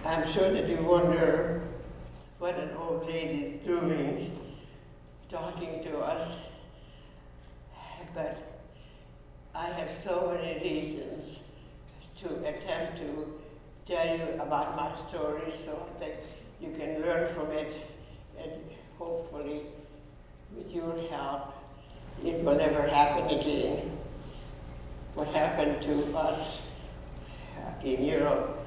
I'm sure that you wonder what an old lady is doing talking to us, but I have so many reasons to attempt to tell you about my story so that you can learn from it, and hopefully with your help it will never happen again. What happened to us in Europe,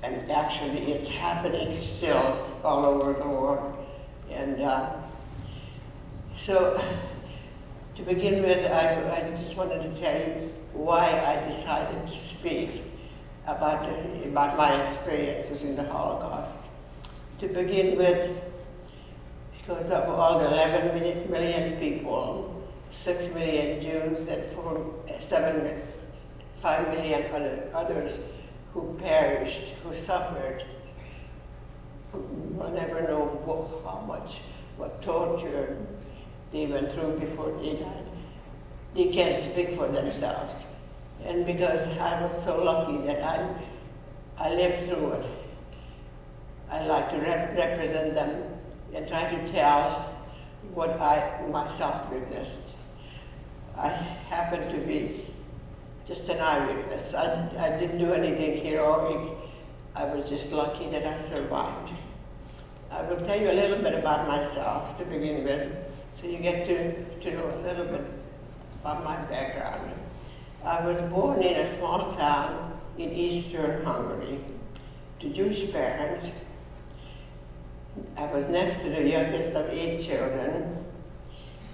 and actually it's happening still all over the world. And so to begin with, I just wanted to tell you why I decided to speak about my experiences in the Holocaust. To begin with, because of all the 11 million people, 6 million Jews, and 5 million others who perished, who suffered, we'll never know how much, what torture they went through before they died. They can't speak for themselves. And because I was so lucky that I lived through it, I like to represent them and try to tell what I myself witnessed. I happened to be just an eyewitness. I didn't do anything heroic. I was just lucky that I survived. I will tell you a little bit about myself to begin with, so you get to know a little bit about my background. I was born in a small town in eastern Hungary to Jewish parents. I was next to the youngest of 8 children,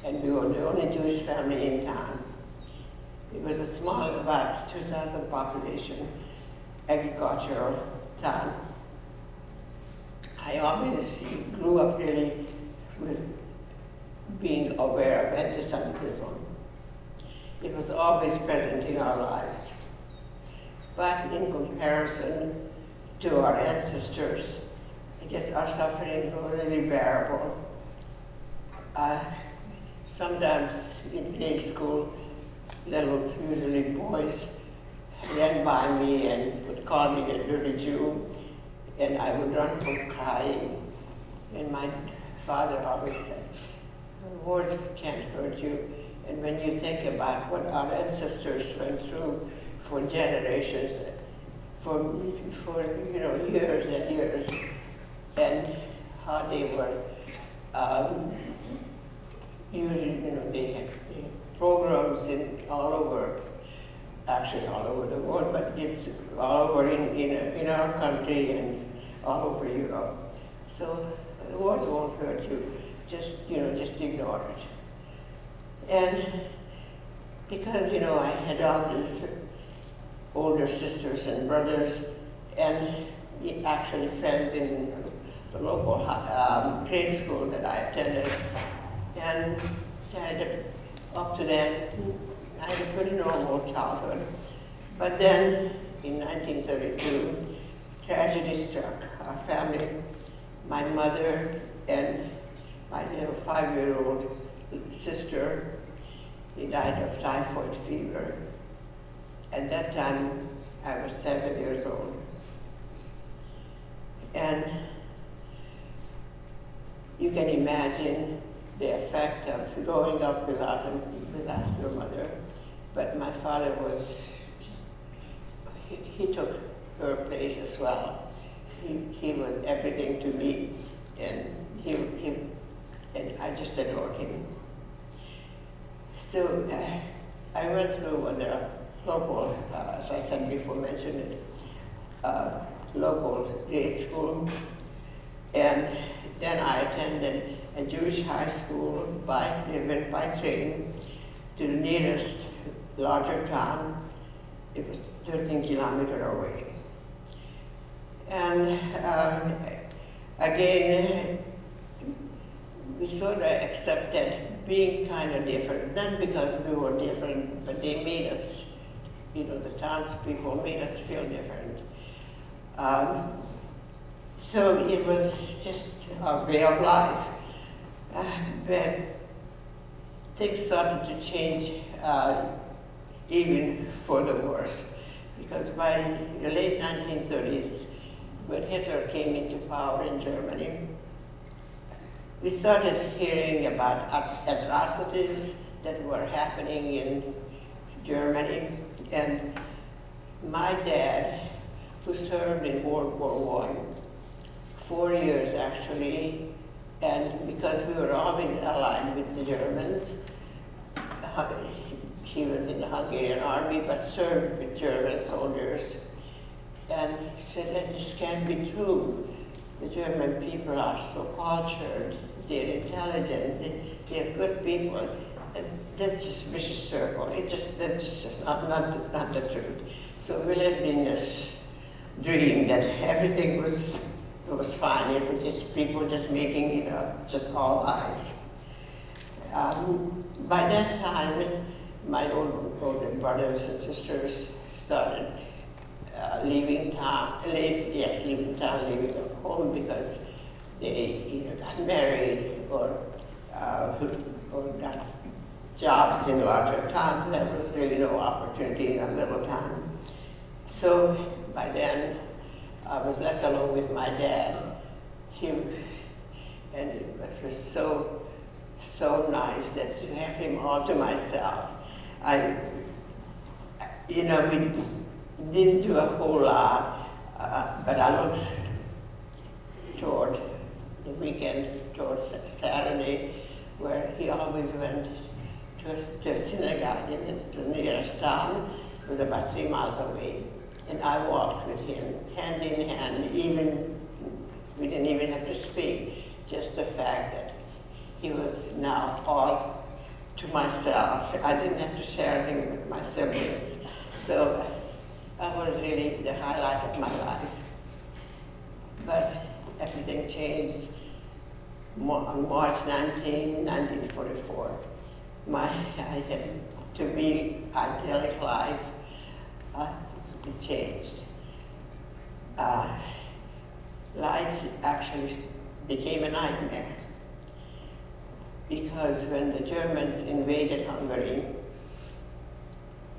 and we were the only Jewish family in town. It was a small, about 2,000 population, agricultural town. I always grew up really with being aware of anti-Semitism. It was always present in our lives. But in comparison to our ancestors, I guess our suffering was really bearable. Sometimes in grade school, usually boys, ran by me and would call me a dirty Jew, and I would run from crying. And my father always said, words can't hurt you. And when you think about what our ancestors went through for generations, for years and years, and how they were they had programs all over the world, but it's all over in our country and all over Europe. So the words won't hurt you. Just ignore it. And because I had all these older sisters and brothers, and actually friends in the local grade school that I attended, and up to then, I had a pretty normal childhood. But then, in 1932, tragedy struck our family. My mother and my little 5-year-old sister, they died of typhoid fever. At that time, I was 7 years old. And you can imagine the effect of growing up without your mother. But my father he took her place as well. He was everything to me, and and I just adored him. So I went through the local, as I said before, mentioned it, local grade school, and then I attended a Jewish high school. We went by train to the nearest larger town. It was 13 kilometers away. And again, we sort of accepted being kind of different, not because we were different, but they made us, the townspeople made us feel different. So it was just our way of life. But things started to change even for the worse, because by the late 1930s, when Hitler came into power in Germany, we started hearing about atrocities that were happening in Germany. And my dad, who served in World War I, 4 years actually, and because we were always allied with the Germans, he was in the Hungarian army but served with German soldiers, and said that this can't be true. The German people are so cultured, they're intelligent, they're good people. And that's just vicious circle. That's just not the truth. So we lived in this dream that everything was fine. It was just people just making it up, just all lies. By that time, my older brothers and sisters started leaving town, leaving home because they either got married or got jobs in larger towns. There was really no opportunity in a little town. So by then, I was left alone with my dad. And it was so nice that to have him all to myself. We didn't do a whole lot, but I looked toward the weekend, towards Saturday, where he always went to a synagogue in the nearest town. It was about 3 miles away. And I walked with him, hand in hand, we didn't even have to speak, just the fact that he was now all to myself. I didn't have to share him with my siblings. So that was really the highlight of my life. But everything changed on March 19, 1944. I had to be idyllic life. It changed. Life actually became a nightmare because when the Germans invaded Hungary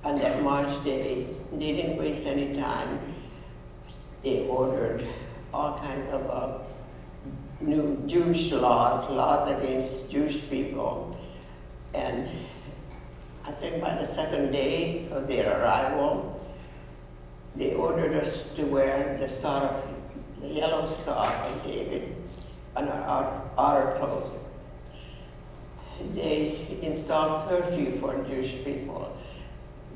on that March day, they didn't waste any time. They ordered all kinds of new Jewish laws against Jewish people. And I think by the second day of their arrival, they ordered us to wear the yellow star of David on our outer clothes. They installed curfew for Jewish people.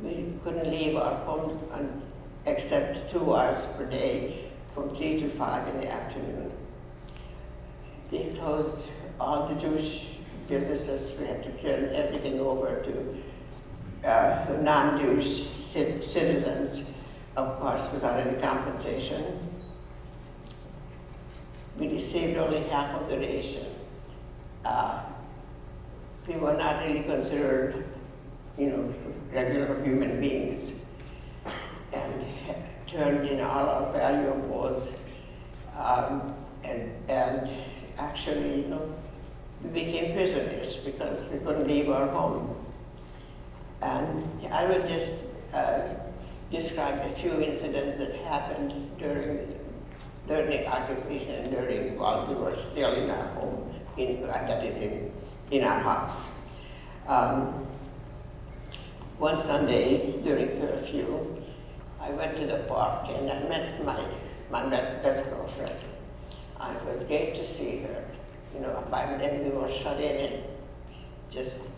We couldn't leave our home except 2 hours per day from 3 to 5 in the afternoon. They closed all the Jewish businesses. We had to turn everything over to non-Jewish citizens, of course, without any compensation. We received only half of the ration. We were not really considered, regular human beings, and turned in all our valuables, and actually, we became prisoners because we couldn't leave our home. And I would just describe a few incidents that happened during the occupation and while we were still in our home, in our house. One Sunday during curfew, I went to the park and I met my best girlfriend. It was great to see her. By then we were shut in and just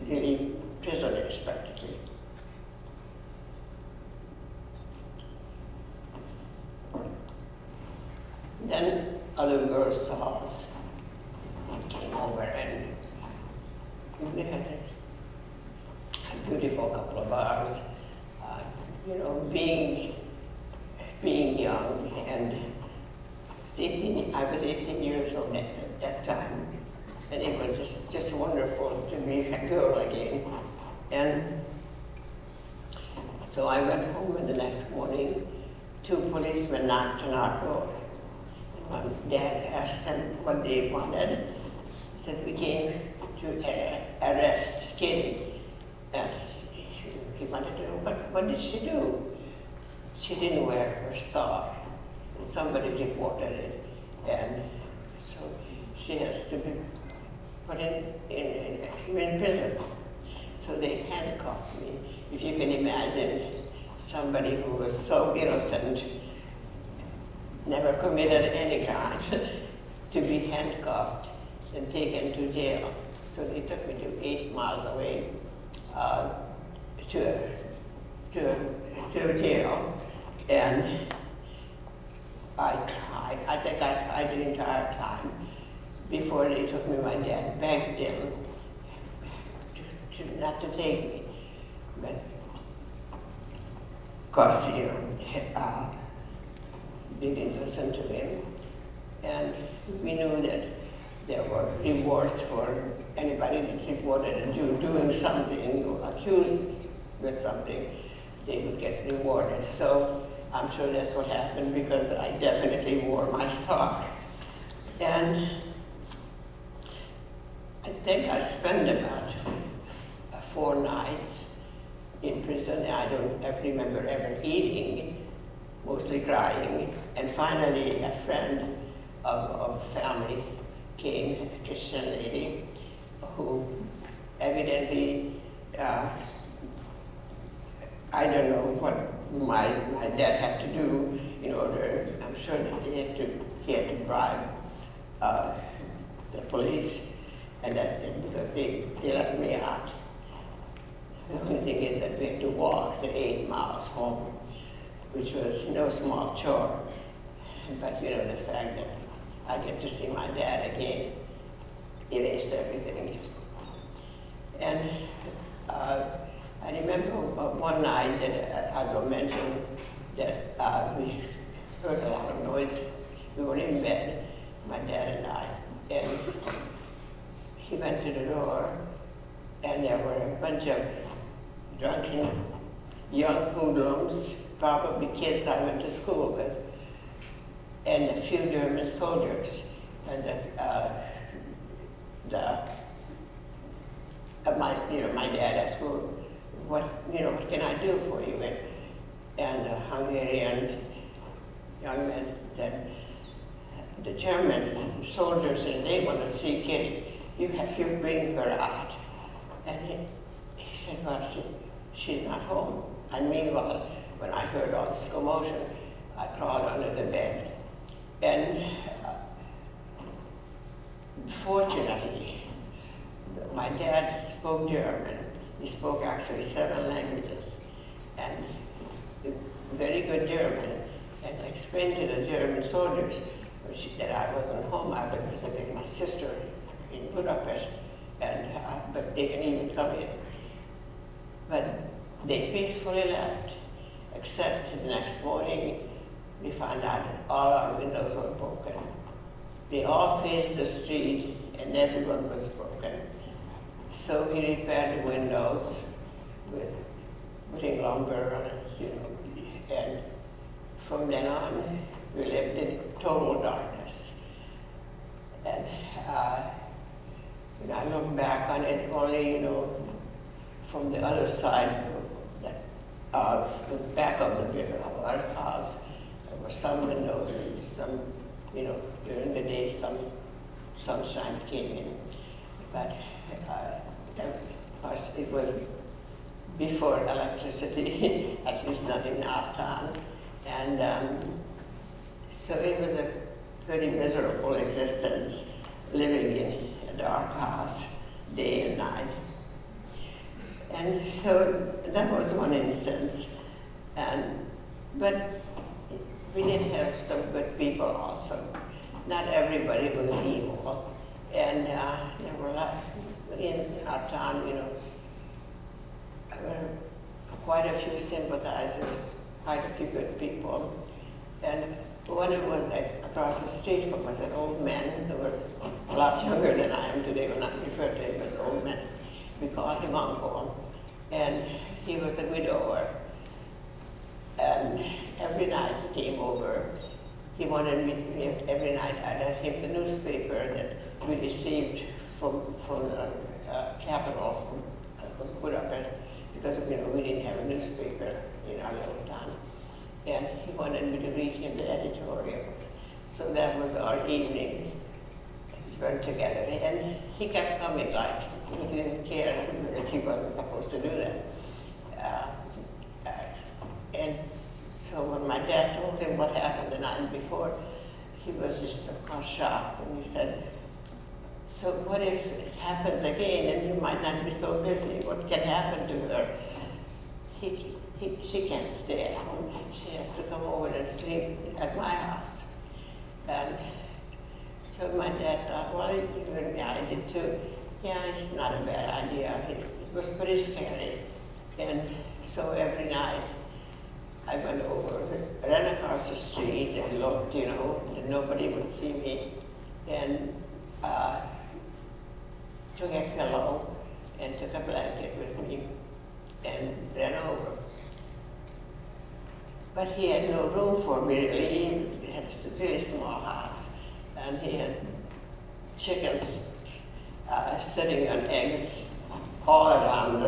really prisoners practically. Then other girls saw us and came over, and we had a beautiful couple of hours. Being young, and I was 18 years old at that time, and it was just wonderful to be a girl again. And so I went home, and the next morning, 2 policemen knocked on our door. My dad asked them what they wanted. He said, "We came to arrest Kitty." And he wanted to know, what did she do? She didn't wear her star. somebody reported it, and so she has to be put in prison. So they handcuffed me. If you can imagine somebody who was so innocent, never committed any crime, to be handcuffed and taken to jail. So they took me to 8 miles away to a jail, and I cried. I think I cried the entire time. Before they took me, my dad begged them not to take me. But of course, they didn't listen to him. And we knew that there were rewards for anybody that reported a Jew doing something or accused with something, they would get rewarded. So I'm sure that's what happened, because I definitely wore my star. And I think I spent about 4 nights in prison. I don't ever remember ever eating, mostly crying. And finally, a friend of family came, a Christian lady, who evidently, I don't know what my dad had to do in order, I'm sure that he had to bribe the police, and because they let me out. The only thing is that we had to walk the 8 miles home, which was no small chore. But the fact that I get to see my dad again erased everything. And I remember one night that I will mention that we heard a lot of noise. We were in bed, my dad and I, and he went to the door, and there were a bunch of drunken young hoodlums, probably kids I went to school with, and a few German soldiers. And my dad asked, well, what can I do for you? And the Hungarian young man said, the German soldiers, and they want to see Kitty. You have to bring her out. And he said, well, she's not home. And meanwhile, when I heard all this commotion, I crawled under the bed. And fortunately, my dad spoke German. He spoke actually 7 languages, and very good German, and explained to the German soldiers that I wasn't home. I was visiting my sister in Budapest, and but they can even come in. But they peacefully left, except the next morning we found out that all our windows were broken. They all faced the street, and everyone was broken. So we repaired the windows with putting lumber on it, and from then on, we lived in total darkness. And when I look back on it, only, from the other side of the back of our house, there were some windows and some, during the day, some sunshine came in. But of course, it was before electricity, at least not in our town. And so it was a very miserable existence, living in a dark house, day and night. And so that was one instance. But we did have some good people also. Not everybody was evil. And there were a lot, in our town, quite a few sympathizers, quite a few good people. And one of them was across the street from us, an old man who was a lot younger than I am today when I refer to him as old man. We called him Uncle. And he was a widower. And every night he came over. He wanted me every night I read him the newspaper that we received from the capital, was Budapest, because we didn't have a newspaper in our little town. and he wanted me to read him the editorials. So that was our evening. We went together, and he kept coming like he didn't care that he wasn't supposed to do that. And so when my dad told him what happened the night before, he was just of course shocked, and he said, "So what if it happens again and you might not be so busy? What can happen to her? She can't stay at home. She has to come over and sleep at my house." And so my dad thought, well, even I did too. Yeah, it's not a bad idea. It was pretty scary. And so every night I went over, ran across the street and looked, that nobody would see me, and took a pillow and took a blanket with me and ran over. But he had no room for me really. He had a really small house, and he had chickens sitting on eggs all around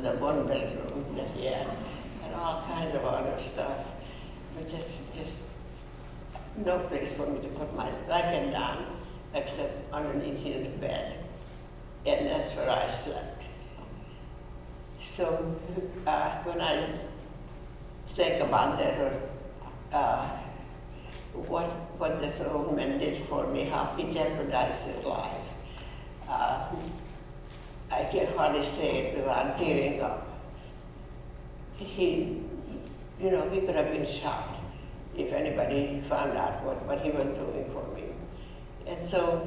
the one bedroom that he had, and all kinds of other stuff. But just no place for me to put my blanket down except underneath his bed, and that's where I slept. So when I think about that, or what this old man did for me, how he jeopardized his life, I can hardly say it without tearing up. He could have been shocked if anybody found out what he was doing for me. And so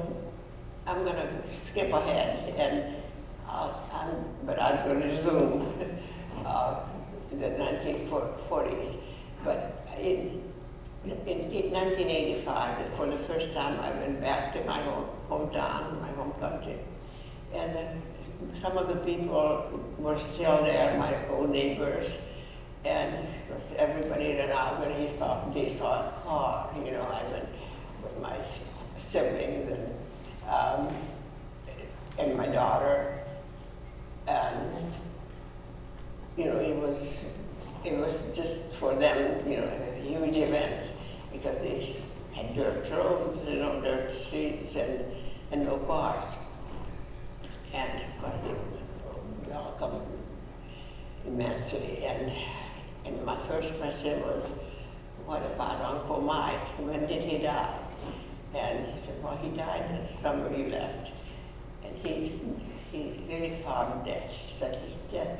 I'm going to skip ahead, and but I'll resume the 1940s. But in 1985, for the first time, I went back to my hometown, my home country, and some of the people were still there, my old neighbors, and of course everybody ran out when they saw a car. I went with my siblings and my daughter, and it was just for them, a huge event, because they had dirt roads, dirt streets, and no cars. And of course they welcomed immensely. And my first question was, what about Uncle Mike? When did he die? And he said, well, he died the summer you left. And he really fought death. He said, I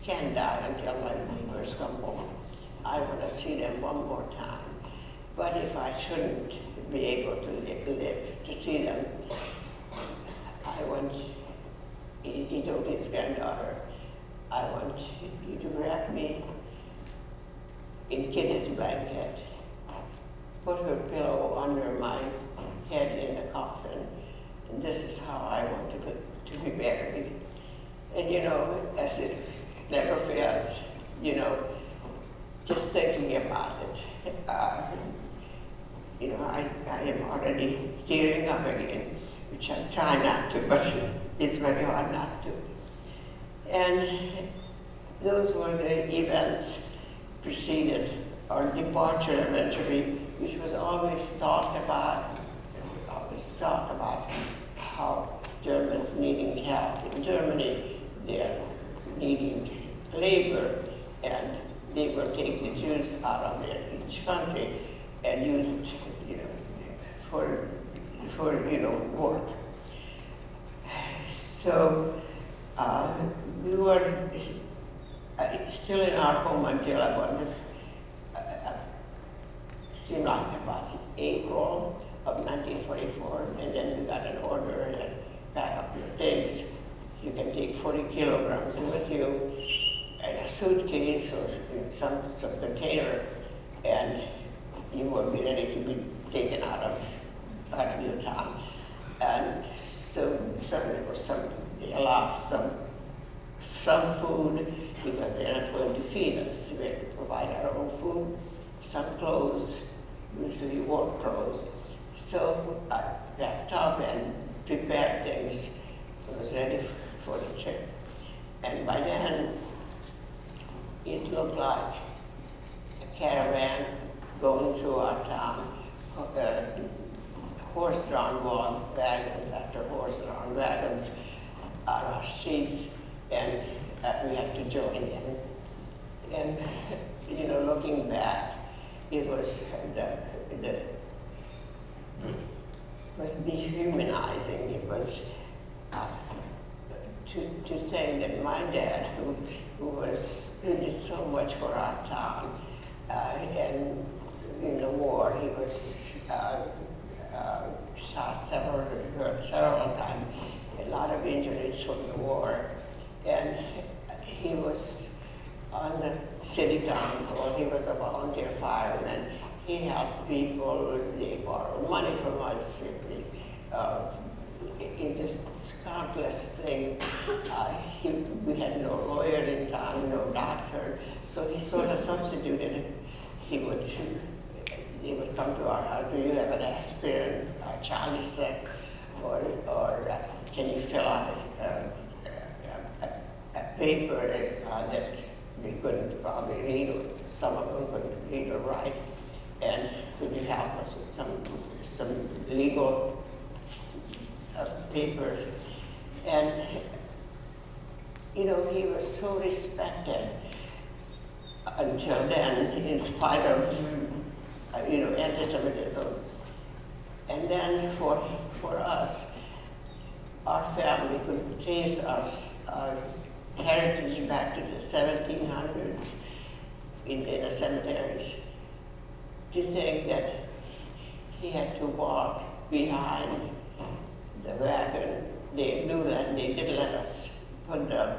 can't die until my neighbors come home. I want to see them one more time. But if I shouldn't be able to live to see them, I want, he told his granddaughter, I want you to wrap me in Kitty's blanket, put her pillow under my head in the coffin, and this is how I want to be buried. And as it never fails, just thinking about it, I am already tearing up again, which I try not to, but it's very hard not to. And those were the events preceded our departure eventually, which was always talked about how Germans needing help. In Germany, they're needing labor, and they will take the Jews out of each country and use it, for work. So we were still in our home until about this, seemed like about April of 1944, and then we got an order and pack up your things. You can take 40 kilograms with you in a suitcase or some container, and you will be ready to be taken out of your town. And so there was they allowed some food, because they're not going to feed us. We have to provide our own food, some clothes, usually work clothes. So I packed up and prepared things. I was ready for the trip. And by then, it looked like a caravan going through our town, horse-drawn wagons after horse-drawn wagons on our streets, and we had to join in. And looking back, it was dehumanizing. It was to think that my dad, who did so much for our town, and in the war he was shot hurt several times, a lot of injuries from the war, and he was on the city council. He was a volunteer fireman. He helped people. They borrowed money from us. It just countless things. We had no lawyer in town, no doctor, so he sort of substituted it. He would come to our house. Do you have an aspirin? Our child is sick, or can you fill out a paper that they couldn't probably read, or some of them couldn't read or write, and could you help us with some legal papers? And he was so respected until then, in spite of anti-Semitism. And then for us, our family could trace our heritage back to the 1700s in the cemeteries. To think that he had to walk behind the wagon, they knew that. They didn't let us put the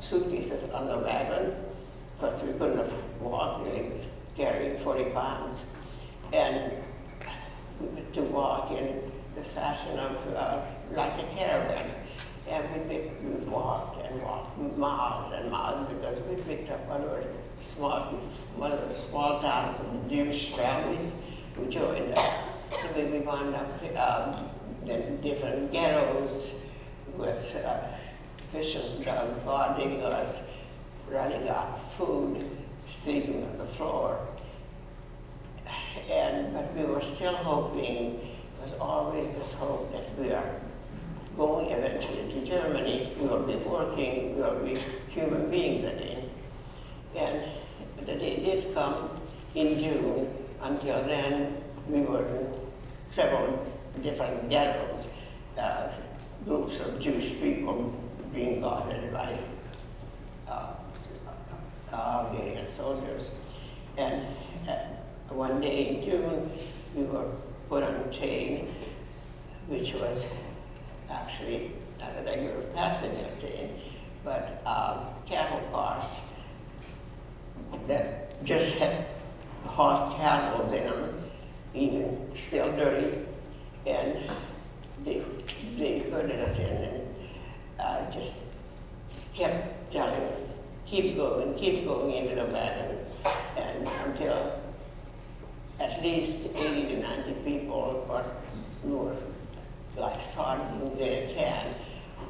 suitcases on the wagon because we couldn't have walked. He was carrying 40 pounds. And to walk in the fashion of like a caravan. And we walked and walked miles and miles because we picked up other small towns of Jewish families who joined us. And we wound up in different ghettos with vicious dogs guarding us, running out of food, sleeping on the floor. But we were still hoping, there was always this hope that we are going eventually to Germany, we will be working, we will be human beings again. And the day did come in June. Until then, we were in several different ghettos, groups of Jewish people being guarded by Hungarian soldiers. And one day in June, we were put on a train, which was actually not a regular passenger train, but cattle cars that just had hot cattle in them, even still dirty, and they herded us in and just kept telling us, keep going into the wagon, and until at least 80 to 90 people were like sardines in a can,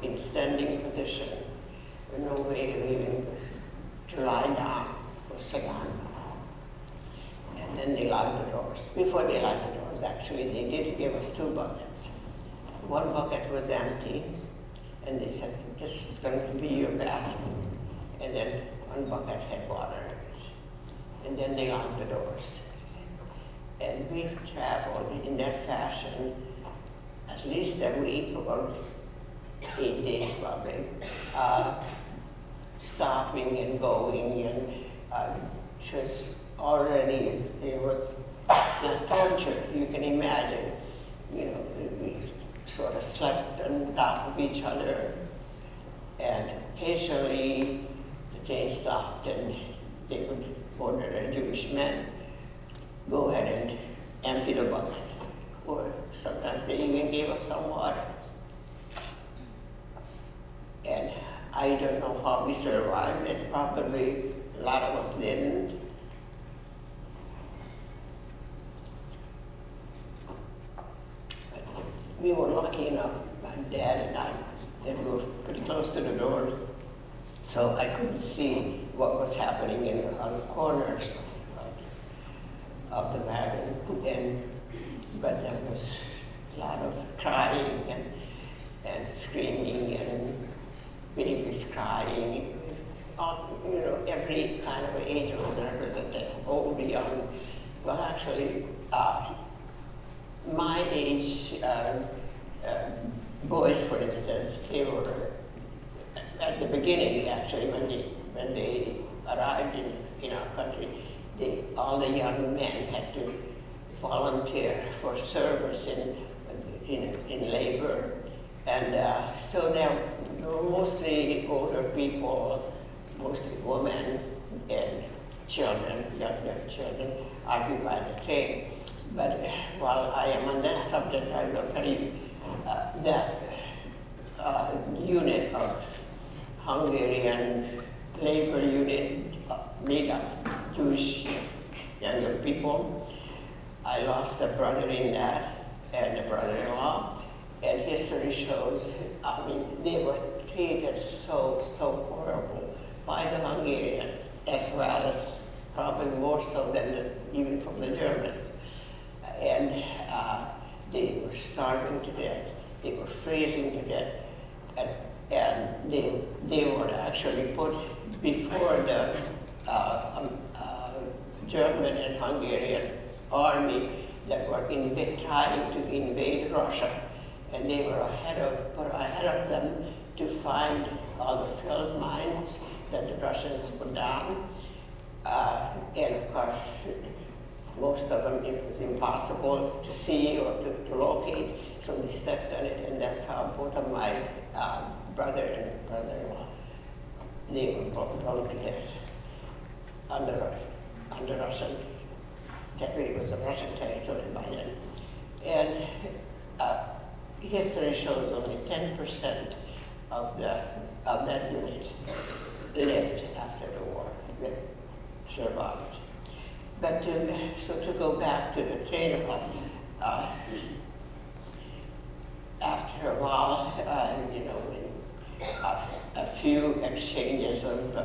in standing position, with no way of even to lie down or sit down. And then they locked the doors. Before they locked the doors, actually, they did give us 2 buckets. One bucket was empty, and they said, this is going to be your bathroom. And then one bucket had water in it. And then they locked the doors. And we've traveled in that fashion at least a week or 8 days probably, stopping and going, and just already it was like torture, you can imagine. We sort of slept on top of each other, and occasionally the train stopped and they would order the Jewish men, go ahead and empty the bucket. Or sometimes they even gave us some water. And I don't know how we survived, and probably a lot of us didn't. But we were lucky enough, my dad and I, that we were pretty close to the door, So I couldn't see what was happening on the corners of the wagon, but there was a lot of crying and screaming and babies crying. Every kind of age was represented, old, young. Well, actually, my age, boys, for instance, they were at the beginning, actually, when they arrived in our country, all the young men had to volunteer for service in labor. And so there were mostly older people, mostly women and children, younger children, occupied the train. But while I am on that subject, I will tell you that unit of Hungarian labor unit made up Jewish younger people. I lost a brother in that and a brother-in-law, and history shows, they were treated so horrible by the Hungarians, as well as probably more so than even from the Germans. And they were starving to death, they were freezing to death, and they were actually put before the German and Hungarian army that were trying to invade Russia. And they were put ahead of them to find all the field mines that the Russians put down. And of course, most of them it was impossible to see or to locate, so they stepped on it, and that's how both of my brother and brother-in-law, they were blown to death under Russian, it was a Russian territory by then. And history shows only 10% of that unit lived after the war, that survived. But to go back to the train of after a while, a few exchanges of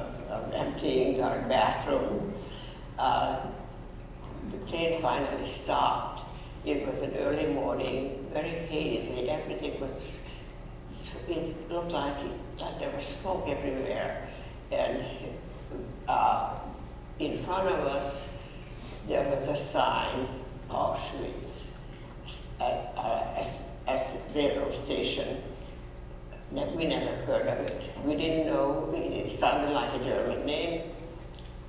emptying our bathroom, the train finally stopped. It was an early morning, very hazy. Everything was, it looked like there was smoke everywhere. And in front of us, there was a sign, Auschwitz, at the railroad station. We never heard of it. We didn't know, it sounded like a German name,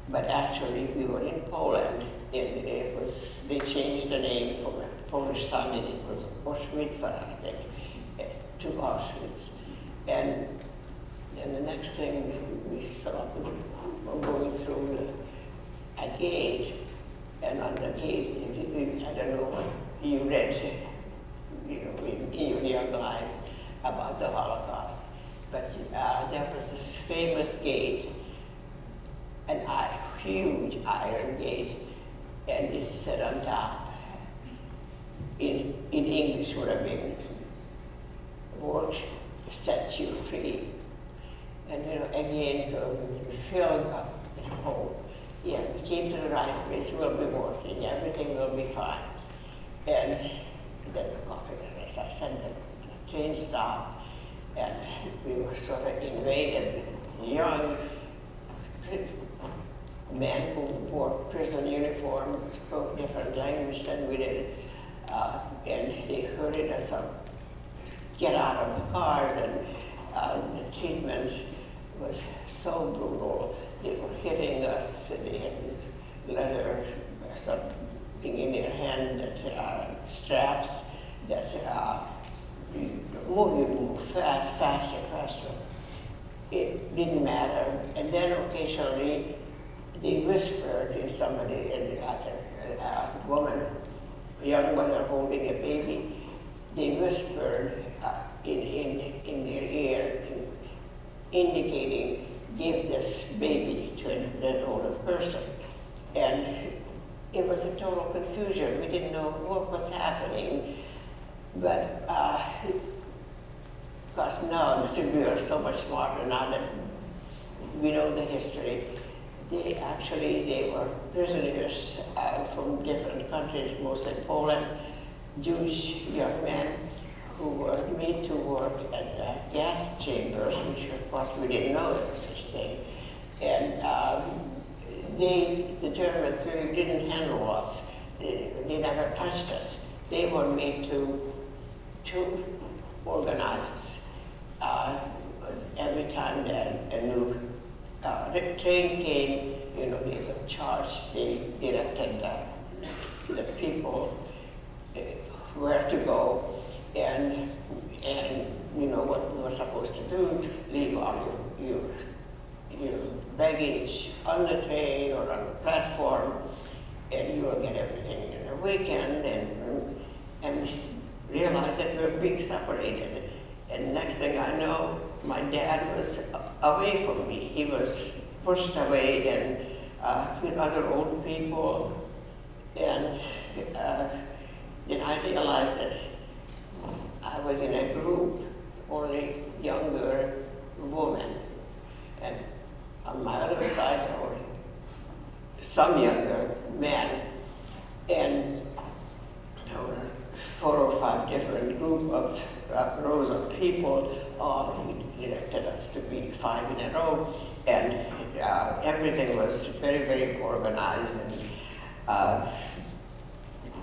but actually we were in Poland. They changed the name from a Polish sounding, it was Auschwitz, I think, to Auschwitz. And then the next thing we saw, we were going through a gate, and on the gate, I don't know what you read, in your young life about the Holocaust, but there was this famous gate, a huge iron gate, and it said on top, in English would have been, "Work sets you free." And again, so we filled up with hope. Yeah, we came to the right place, we'll be working, everything will be fine. And then, as I said, the train stopped, and we were sort of invaded. Young men who wore prison uniforms, spoke different language than we did, and they hurried us up, get out of the cars, and the treatment was so brutal. They were hitting us, they had this leather something in their hand, that straps, that the more you move faster. It didn't matter. And then occasionally they whispered in somebody, like a woman, a young mother holding a baby, they whispered in their ear, indicating, give this baby to an older person. And it was a total confusion. We didn't know what was happening. But of course now we are so much smarter now that we know the history. They were prisoners from different countries, mostly Poland, Jewish young men who were made to work at gas chambers, which of course we didn't know there was such a thing. And the Germans really didn't handle us. They never touched us. They were made to organize us. Every time that a new train came, they were charged. They directed the people where to go, and what we were supposed to do: leave all your baggage on the train or on the platform, and you will get everything in a weekend. And we realized that we were being separated. And next thing I know, my dad was away from me. He was pushed away and with other old people. And then I realized that I was in a group, only younger women. And on my other side, there were some younger men. And there were 4 or 5 different group of rows of people, all directed us to be 5 in a row, and everything was very, very organized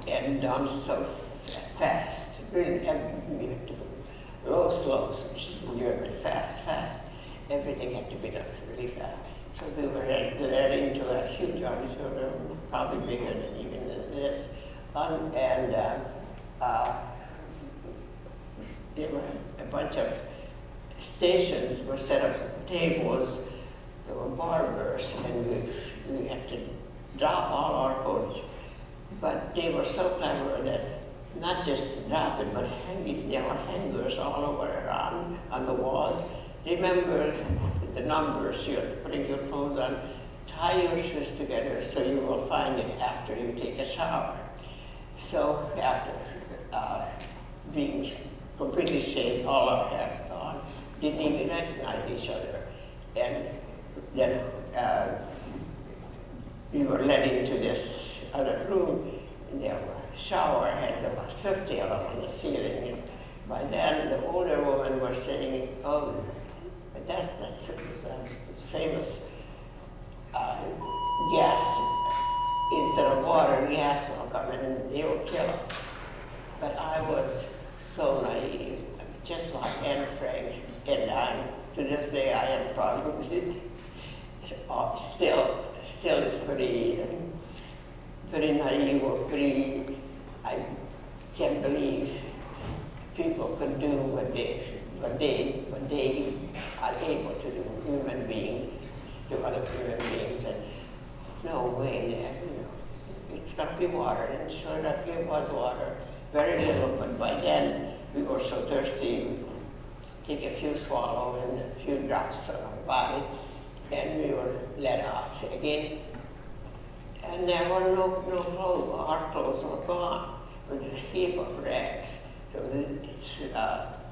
and done so fast. Really, we had to low slows, which is German, fast. Everything had to be done really fast. So we were led into a huge auditorium, probably bigger than even this, there were a bunch of stations were set up, tables, there were barbers, and we had to drop all our coats. But they were so clever that not just drop it, but there were hangers all over around on the walls. Remember the numbers, you're putting your clothes on, tie your shoes together so you will find it after you take a shower. So after being completely shaved, all our hair gone, didn't even recognize each other. And then we were led into this other room, and there were shower heads, about 50 of them on the ceiling. And by then, the older women were saying, "Oh, that's this famous gas, instead of water, gas will come and it will kill us." But I was so naive, just like Anne Frank, and to this day I am probably still is pretty naive, or I can't believe people could do what they are able to do, human beings, to other human beings, and no way that, it's got to be water, and sure enough it was water, very little, but by then we were so thirsty, take a few swallows and a few drops on our body, and we were let out again. And there were no clothes, our clothes were gone. It was a heap of rags. So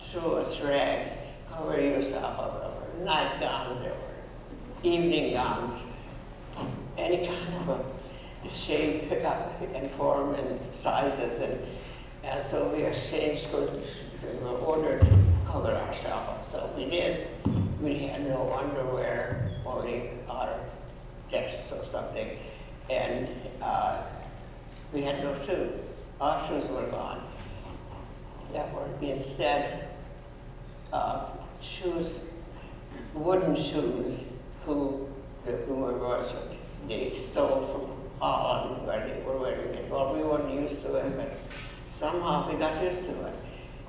throw us rags, cover yourself up. There were nightgowns, there were evening gowns, any kind of a shape and form and sizes. And so we exchanged because we were ordered to cover ourselves up. So we did. We had no underwear, only our vests or something. And we had no shoes. Our shoes were gone. That were instead shoes, wooden shoes, who were they stole from Holland where they were wearing it. Well, we weren't used to it, but somehow we got used to it.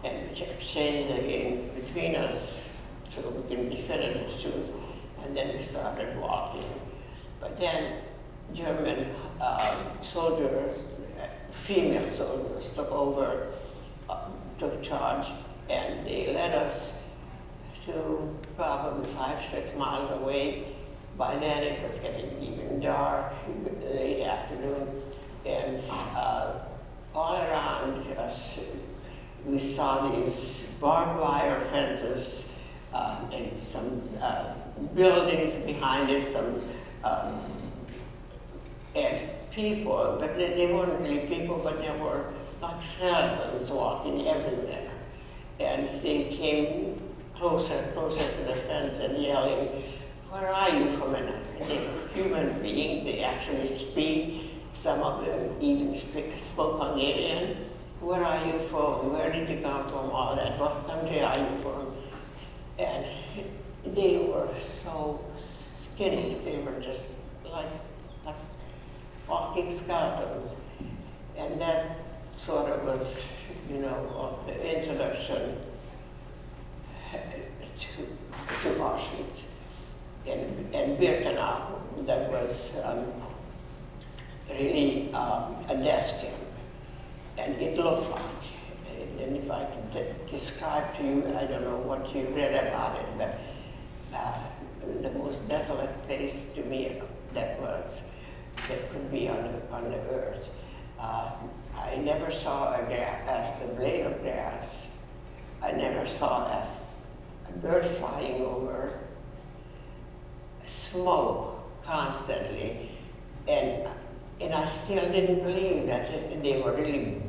And we exchanged again between us so we can be fitted in shoes. And then we started walking. But then German soldiers, female soldiers, took over, took charge, and they led us to probably 5-6 miles away. By then it was getting even dark, late afternoon, and all around us we saw these barbed wire fences and some buildings behind it, some and people, but they weren't really people, but there were like skeletons walking everywhere. And they came closer and closer to the fence and yelling, "Where are you from?" And they were human beings, they actually speak. Some of them even spoke Hungarian. "Where are you from? Where did you come from?" All that. "What country are you from?" And they were so skinny. They were just like walking skeletons. And that sort of was, the introduction to Auschwitz. And Birkenau, that was really a death camp. And it looked like, and if I could describe to you, I don't know what you read about it, but the most desolate place to me that could be on the earth. I never saw a blade of grass. I never saw a bird flying over. Smoke constantly, and I still didn't believe that they were really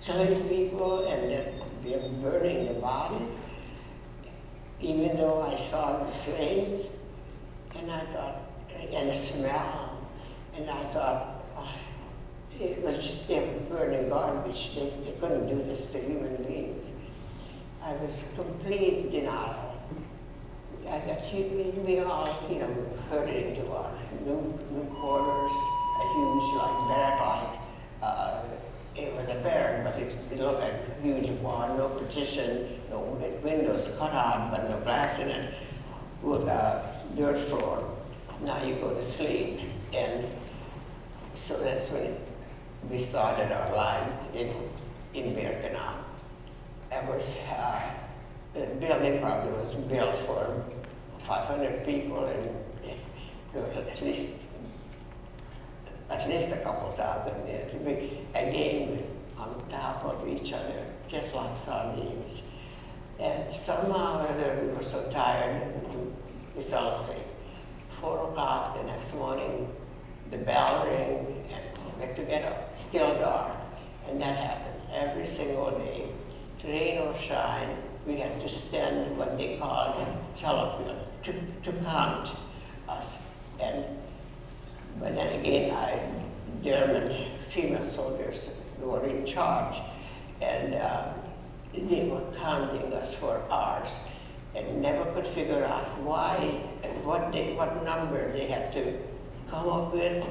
killing people and that they were burning the bodies, even though I saw the flames, and I thought, and the smell, and I thought, it was just them burning garbage. They couldn't do this to human beings. I was complete denial. We all, herded into our new quarters, a huge, barrack-like. It was a barrack, but it looked like a huge barn, no partition, no windows cut out, but no glass in it, with a dirt floor. Now you go to sleep, and so that's when we started our lives in Birkenau. The building probably was built for 500 people, and there was at least a couple thousand there to be again on top of each other, just like sardines. And somehow or other we were so tired we fell asleep. 4 o'clock the next morning, the bell rang, and we had to get up. Still dark, and that happens every single day. Rain or shine, we had to stand what they called cellophane to count us. But then again, German female soldiers were in charge, and they were counting us for hours, and never could figure out why and what number they had to come up with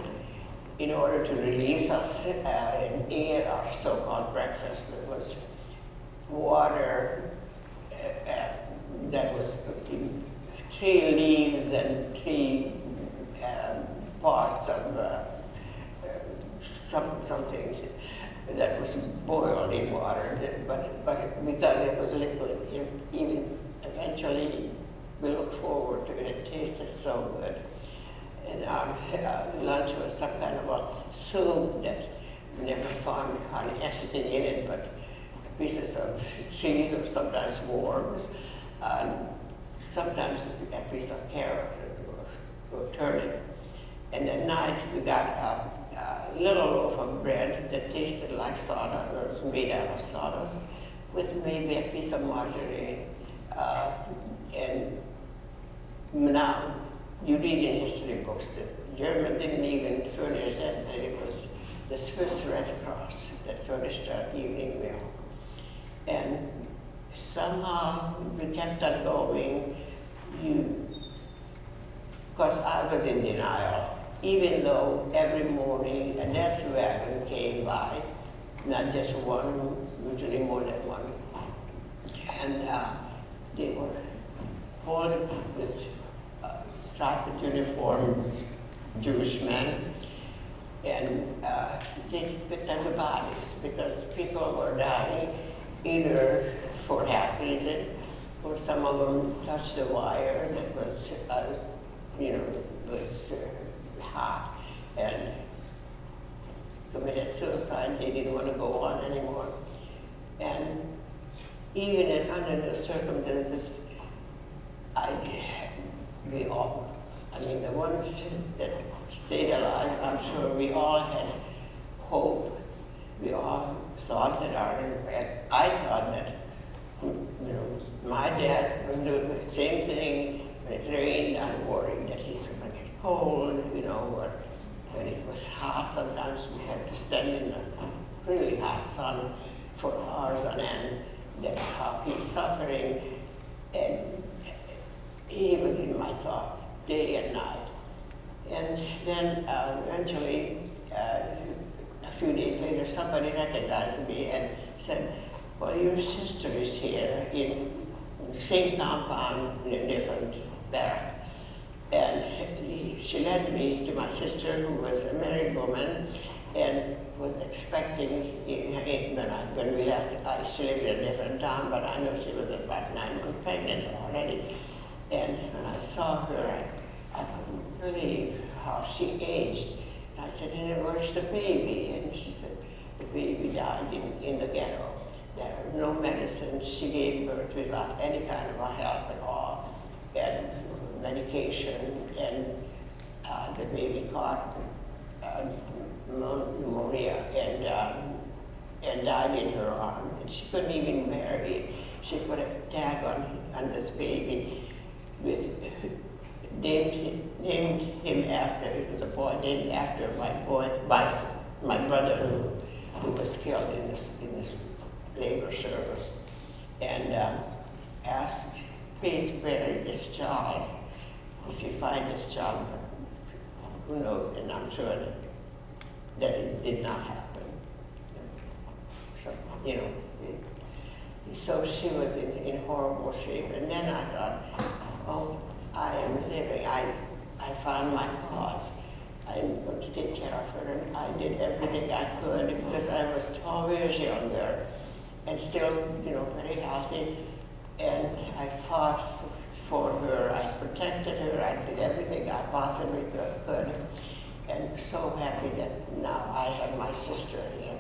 in order to release us and eat our so-called breakfast. There was water that was 3 leaves and 3 parts of something that was boiled in water, but because it was liquid, even eventually we looked forward to it. It tasted so good. And our lunch was some kind of a soup that never found anything in it but pieces of cheese or sometimes worms, sometimes a piece of carrot or turnip. And at night we got a little loaf of bread that tasted like sawdust, or was made out of sawdust, with maybe a piece of margarine. And now you read in history books that Germany didn't even furnish that, but it was the Swiss Red Cross that furnished our evening meal. And somehow we kept on going, because I was in denial, even though every morning a death wagon came by, not just one, usually more than one. And they were holding with striped uniforms, Jewish men, and they picked up the bodies because people were dying either for health reason, or some of them touched the wire that was, hot, and committed suicide. They didn't want to go on anymore. And even under those circumstances, we all, I mean, the ones that stayed alive, I'm sure we all had hope. We all thought that I thought that, my dad was doing the same thing. When it rained, I worried that he's going to get cold, or when it was hot, sometimes we had to stand in the really hot sun for hours on end, that how he's suffering, and he was in my thoughts day and night. And then eventually, a few days later, somebody recognized me and said, well, your sister is here in the same compound in a different barrack. And she led me to my sister, who was a married woman and was expecting, when we left, she lived in a different town, but I know she was about 9 months pregnant already. And when I saw her, I couldn't believe how she aged. And I said, and where's the baby? And she said, the baby died in the ghetto. There are no medicines. She gave birth without any kind of a help at all, and medication, and the baby caught pneumonia and died in her arm. And she couldn't even bury it. She put a tag on this baby with named him after, it was a boy named after my brother who was killed in this labor service, and asked, please bury this child. If you find this child, who knows, and I'm sure that it did not happen. So, so she was in horrible shape, and then I thought, oh, I am living, I found my cause. I'm going to take care of her, and I did everything I could because I was 12 years younger and still, very healthy. And I fought for her, I protected her, I did everything I possibly could. And so happy that now I have my sister here.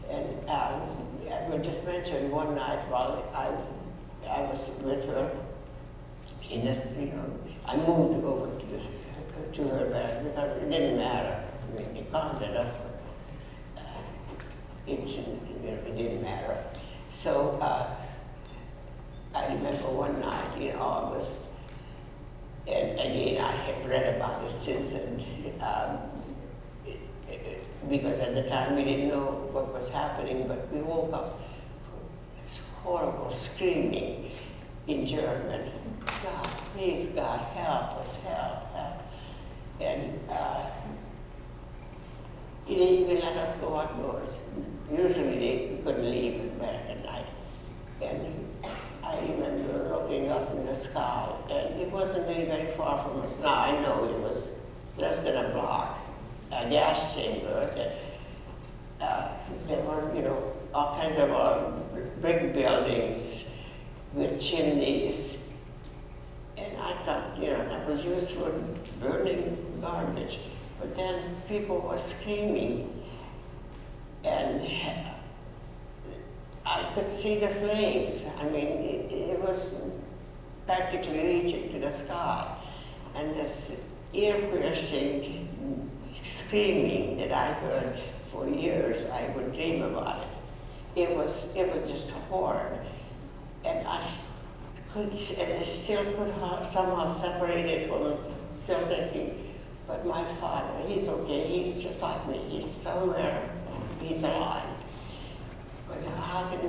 And I will just mention one night while I was with her, I moved over to her bed because it didn't matter. I mean, they counted us, but it didn't matter. So I remember one night in August, and again I have read about it since, and because at the time we didn't know what was happening, but we woke up this horrible screaming in German. God, please, God, help us, help, help. And he didn't even let us go outdoors. Usually we couldn't leave back at night. And I remember looking up in the sky, and it wasn't really very far from us. Now I know it was less than a block, a gas chamber. There were, all kinds of brick buildings with chimneys. And I thought, that was used for burning garbage. But then people were screaming, and I could see the flames. I mean, it was practically reaching to the sky. And this ear-piercing screaming that I heard for years, I would dream about it. It was just horrid. And I still could somehow separate it from still thinking, but my father, he's okay, he's just like me, he's somewhere, he's alive. But how can I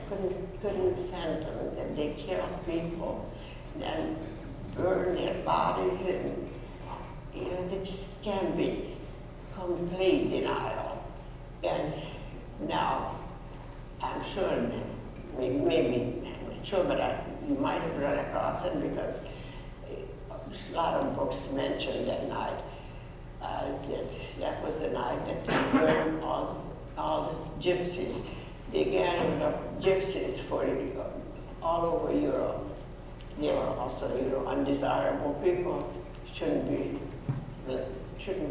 couldn't fathom that they killed people and burn their bodies, and they just can't be complete denial. And now, I'm sure, maybe sure, but you might have run across it because a lot of books mentioned that night. That was the night that they burned all the gypsies. They gathered up gypsies for all over Europe. They were also, undesirable people, shouldn't be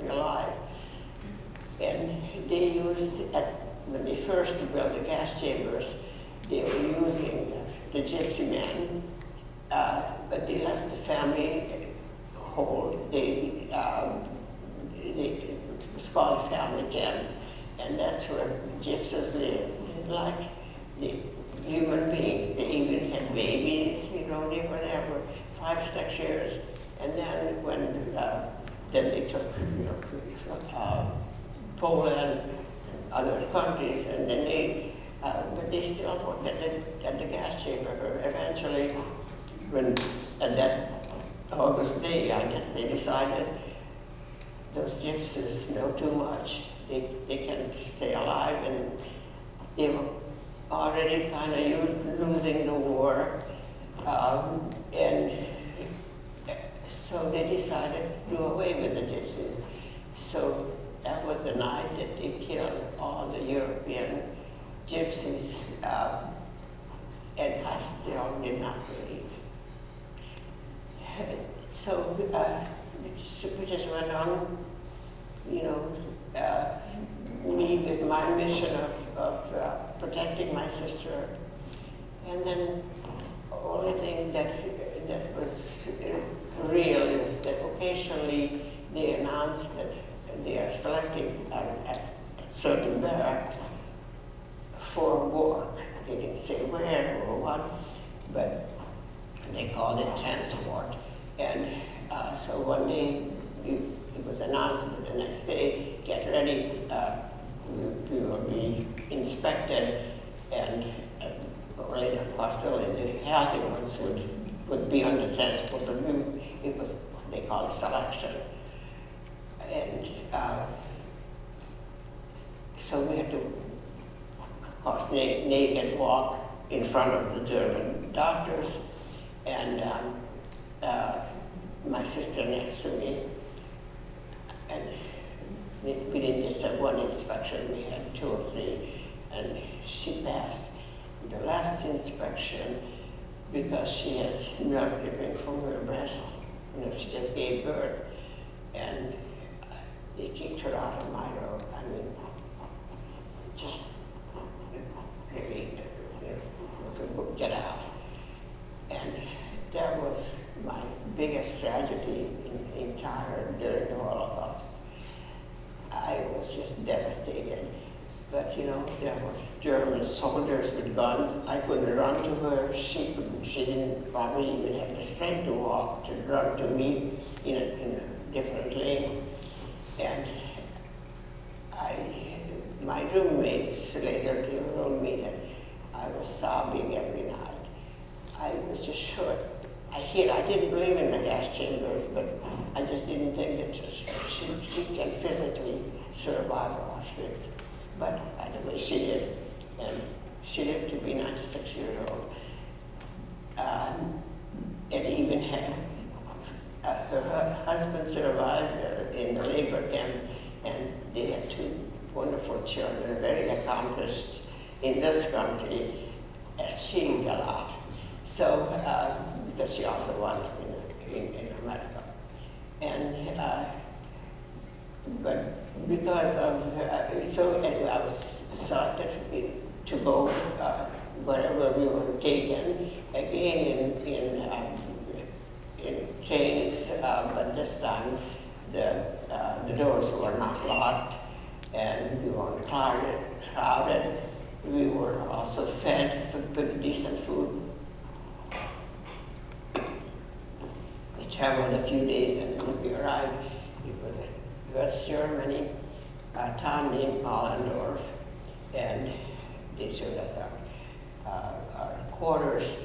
alive. And they used, when they first built the gas chambers, they were using the gypsy men but they left the family whole. It was called a family camp, and that's where gypsies live. Like the human beings, they even had babies, you know, they were there for 5, 6 years. And then when, then they took, you know, Poland and other countries, and then they, but they still worked at the gas chamber. Eventually, when, at that August day, I guess they decided those gypsies know too much. They can stay alive, and they were already kind of losing the war, and so they decided to do away with the gypsies. So that was the night that they killed all the European gypsies, and I still did not believe. So we just went on, you know, me with my mission of protecting my sister. And then the only thing that was real is that occasionally they announced that they are selecting a certain barrack for work. They didn't say where or what, but they called it transport. And so one day it was announced that the next day, get ready, we will be inspected, and only the healthy ones would be on the transport, but it was what they call a selection. And so we had to, of course, naked walk in front of the German doctors, and my sister next to me. And we didn't just have one inspection, we had 2 or 3, and she passed the last inspection because she had milk dripping from her breast. You know, she just gave birth, and they kicked her out of my room. I mean, just really, you know, get out. And that was my biggest tragedy in the entire, during the Holocaust. I was just devastated. But you know, there were German soldiers with guns. I couldn't run to her. She didn't probably even have the strength to walk, to run to me in a different lane. And my roommates later told me that I was sobbing every night. I was just sure. I didn't believe in the gas chambers, but I just didn't think that she can physically survive Auschwitz. But anyway, she did, and she lived to be 96 years old. And even had, her husband survived in the labor camp, and they had 2 wonderful children, very accomplished in this country, achieved a lot. So, because she also wanted in America. And, but because of, so anyway, I was selected to go wherever we were taken, again in trains, but this time the doors were not locked, and we weren't crowded. We were also fed with decent food. We traveled a few days, and when we arrived, it was in West Germany, a town named Mollendorf, and they showed us our quarters,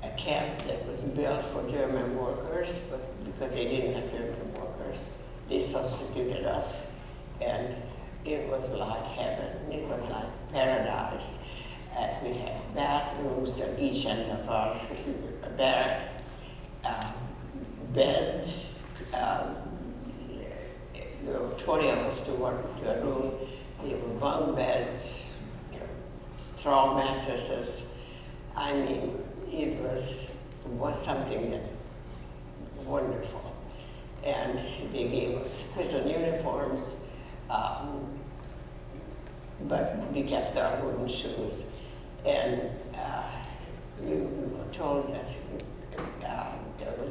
a camp that was built for German workers, but because they didn't have German workers, they substituted us, and it was like heaven. It was like paradise. We had bathrooms at each end of our barrack, beds. There were 20 of us to a room. There were bunk beds, straw mattresses. I mean, it was something that wonderful. And they gave us prison uniforms, but we kept our wooden shoes. And we were told that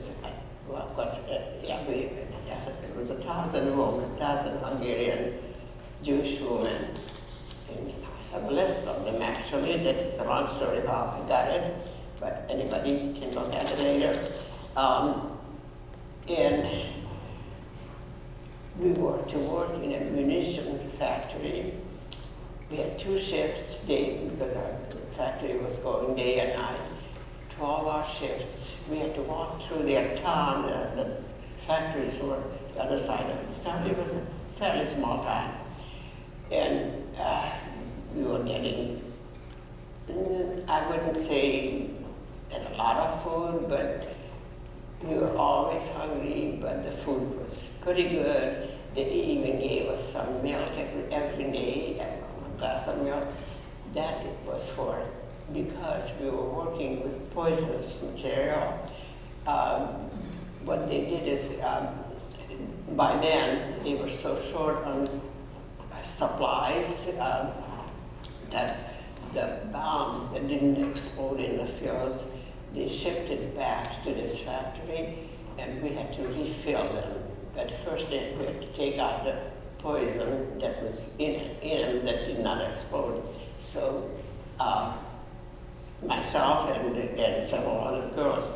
was, well, of course, yeah, it was 1,000 women, 1,000 Hungarian Jewish women. And I have a list of them actually. That is a long story how I got it, but anybody can look at it later. And we were to work in a munition factory. We had 2 shifts day because our factory was going day and night. 12-hour shifts. We had to walk through their town. The factories were the other side of the town. It was a fairly small town. And we were getting, I wouldn't say a lot of food, but we were always hungry, but the food was pretty good. They even gave us some milk every day, a glass of milk. That it was for, because we were working with poisonous material. What they did is, by then, they were so short on supplies that the bombs that didn't explode in the fields, they shipped it back to this factory, and we had to refill them. But first we had to take out the poison that was in them that did not explode. So myself and several other girls,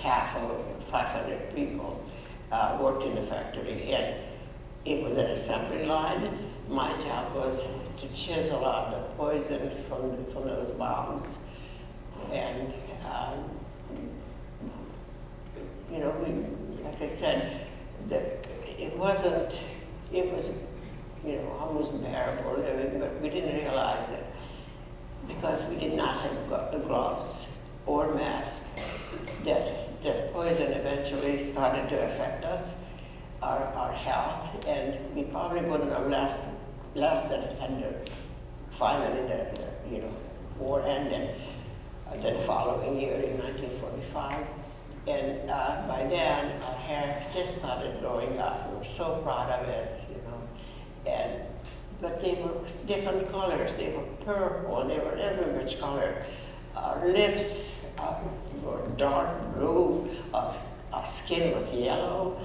half of 500 people worked in the factory, and it was an assembly line. My job was to chisel out the poison from those bombs. And, like I said, it was, almost bearable, but we didn't realize it because we did not have gloves or masks. That poison eventually started to affect us, our health, and we probably wouldn't have lasted had finally the war ended. The following year in 1945, and by then our hair just started growing out. We were so proud of it, but they were different colors. They were purple. They were every which color. Our lips were dark blue. Our skin was yellow.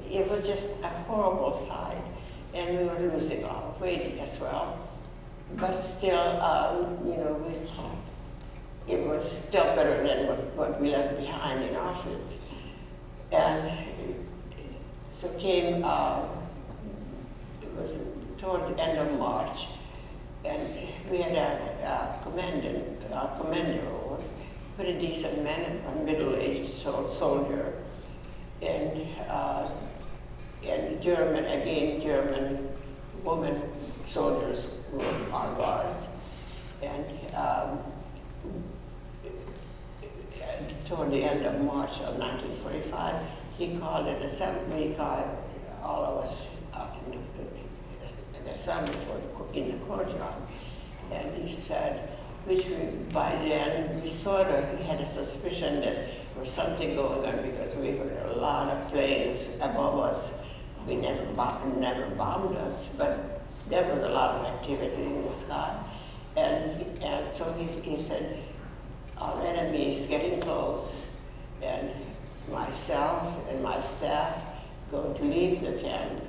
It was just a horrible sight, and we were losing a lot of weight as well. But still, it was still better than what we left behind in Auschwitz. And so came, it was toward the end of March, and we had a commander, pretty decent man, a middle-aged soldier, and German women soldiers were our guards. And toward the end of March of 1945, he called an assembly. He called all of us an assembly in the courtyard, and he said, by then we sort of had a suspicion that there was something going on because we heard a lot of planes above us. We never bombed us, but there was a lot of activity in the sky, and so he said, our enemy is getting close, and myself and my staff going to leave the camp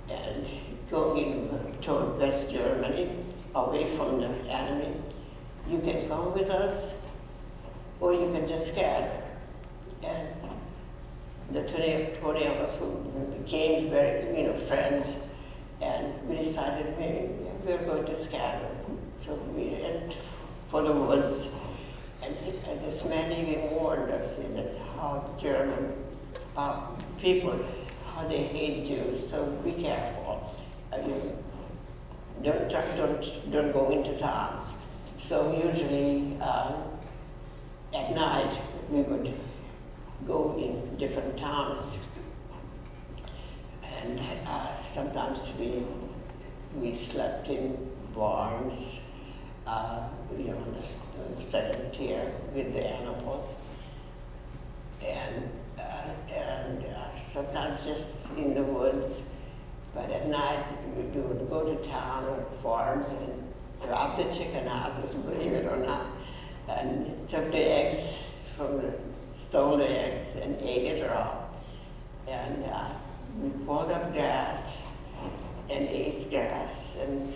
and going toward West Germany, away from the enemy. You can come with us, or you can just scatter. And the 20 of us who became very, friends, and we decided maybe we're going to scatter. So we went for the woods. And this man even warned us that how the German people, how they hate Jews. So be careful. Don't go into towns. So usually at night we would go in different towns, and sometimes we slept in barns, on the second tier with the animals, and sometimes just in the woods. But at night we would go to town or farms and rob the chicken houses, believe it or not, and took the eggs from stole the eggs and ate it raw. And we pulled up grass and ate grass, and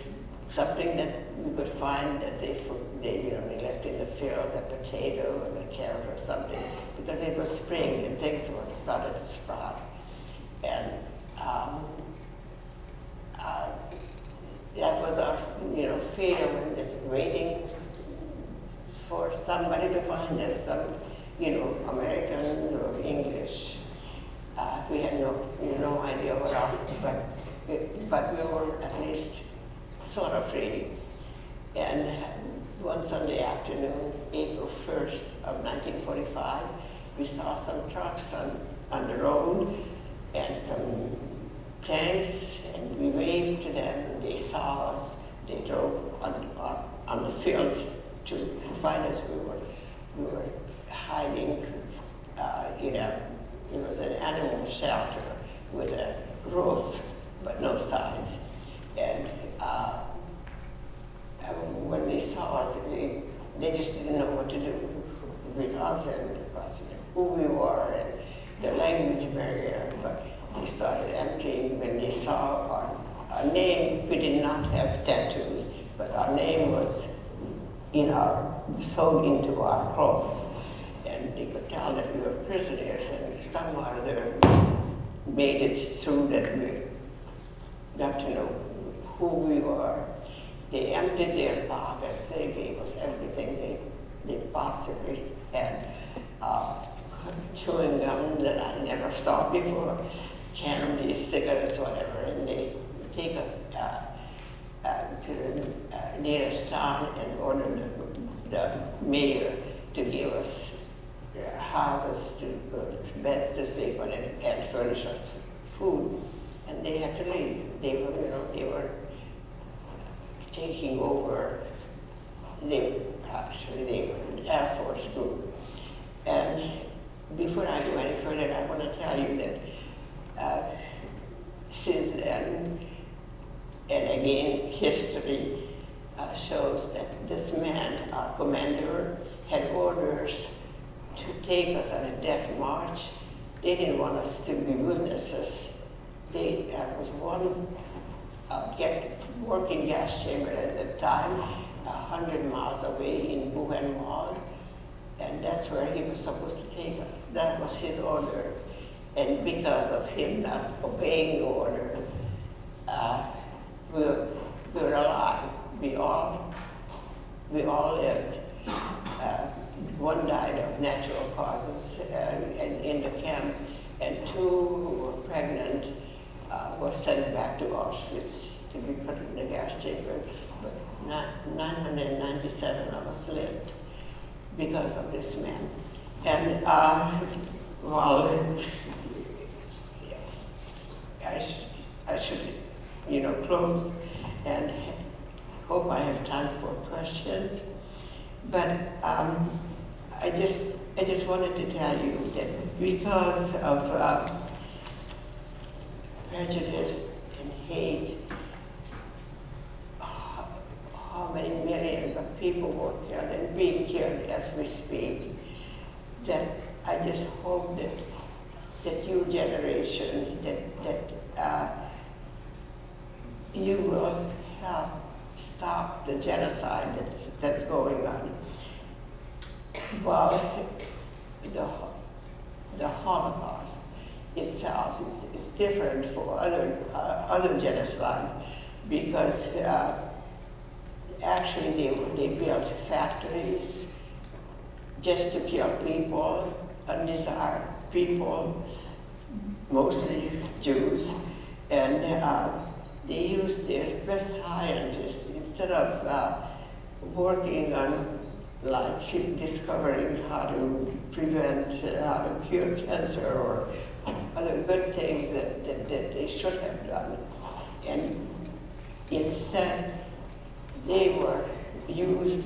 something that we could find that they left in the field, a potato and a carrot or something, because it was spring and things were started to sprout. And that was our, freedom, just waiting for somebody to find us, some, American or English. We had no idea what but we were at least sort of free. And one Sunday afternoon, April 1st of 1945, we saw some trucks on the road and some tanks, and we waved to them, and they saw us. They drove on the fields to find us. We were hiding, it was an animal shelter with a roof, but no sides. And when they saw us, they just didn't know what to do with us and who we were and the language barrier. But they started emptying when they saw our name. We did not have tattoos, but our name was sewn into our clothes. And they could tell that we were prisoners, and somehow they made it through that we got to know who we were. They emptied their pockets. They gave us everything they possibly had. Chewing gum that I never saw before, candy, cigarettes, whatever, and they take us to the nearest town and order the mayor to give us houses, beds to sleep on, and furnish us food. And they had to leave. They were taking over. They were an Air Force group. And before I go any further, I want to tell you that since then, and again, history shows that this man, our commander, had orders to take us on a death march. They didn't want us to be witnesses. There was one working gas chamber at the time, 100 miles away in Buchenwald, and that's where he was supposed to take us. That was his order. And because of him not obeying the order, we were alive. We all lived. One died of natural causes in the camp, and 2 who were pregnant were sent back to Auschwitz to be put in the gas chamber. But 997 of us lived because of this man. And I should, close and hope I have time for questions. But I just wanted to tell you that because of prejudice and hate, how many millions of people were killed and being killed as we speak, that I just hope that your generation, that you will help stop the genocide that's going on. Well, the Holocaust itself is different for other genocides because actually they built factories just to kill people, undesired people, mostly Jews, and they used their best scientists instead of working on discovering how to prevent, how to cure cancer or other good things that they should have done. And instead, they were used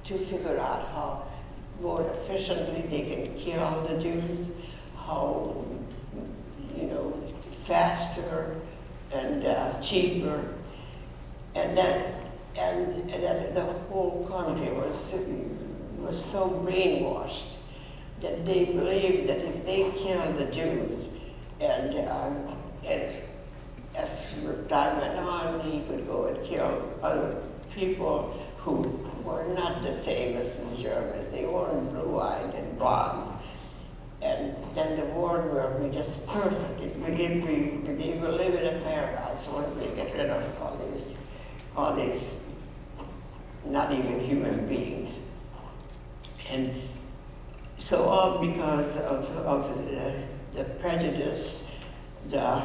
to figure out how more efficiently they can kill the Jews, how, faster and cheaper. And then the whole country was so brainwashed that they believed that if they killed the Jews, and as time went on, he could go and kill other people who were not the same as the Germans. They weren't blue-eyed and blonde. And then the world will be just perfect. They will live in a paradise once they get rid of all these not even human beings. And so all because of the prejudice, the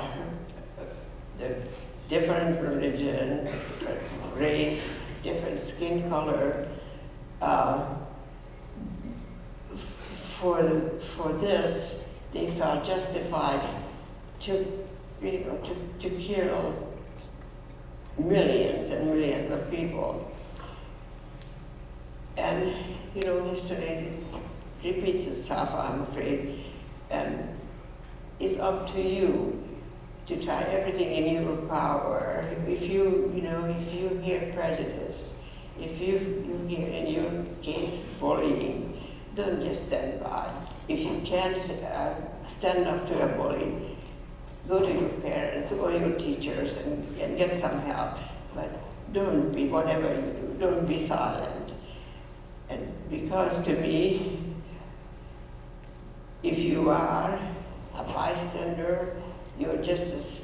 different religion, different race, different skin color, for this, they felt justified to kill millions and millions of people. And history repeats itself, I'm afraid, and it's up to you to try everything in your power. If you hear prejudice, if you hear, in your case, bullying, don't just stand by. If you can't stand up to a bully, go to your parents or your teachers and get some help. But don't be, whatever you do, don't be silent. And because to me, if you are a bystander, you're just as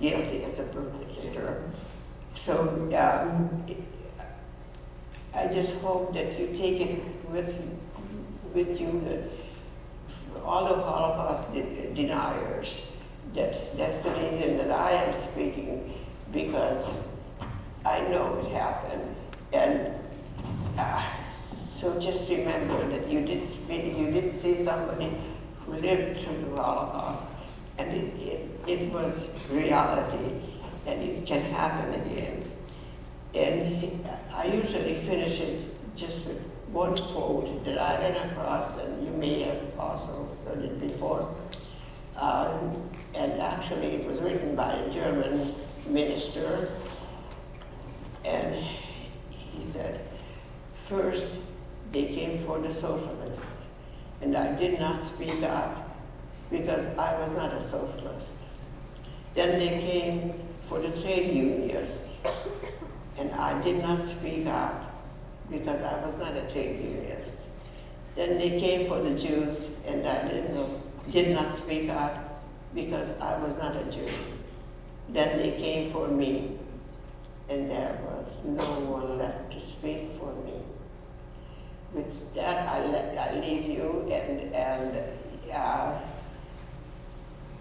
guilty as a perpetrator. So I just hope that you take it with you that all the Holocaust deniers, that's the reason that I am speaking, because I know it happened. And so just remember that you did see somebody who lived through the Holocaust, and it was reality, and it can happen again. And I usually finish it just with one quote that I ran across, and you may have also heard it before. And actually it was written by a German minister, and he said, "First, they came for the socialists, and I did not speak out because I was not a socialist. Then they came for the trade unionists, and I did not speak out because I was not a trade unionist. Then they came for the Jews, and I did not speak out because I was not a Jew. Then they came for me, and there was no one left to speak for me." With that, I leave you, and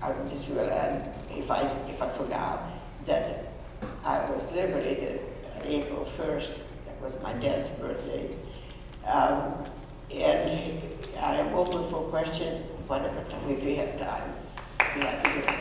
I just will add, if I forgot, that I was liberated on April 1st. That was my dad's birthday. And I am open for questions, whatever time, if you have time. Be happy to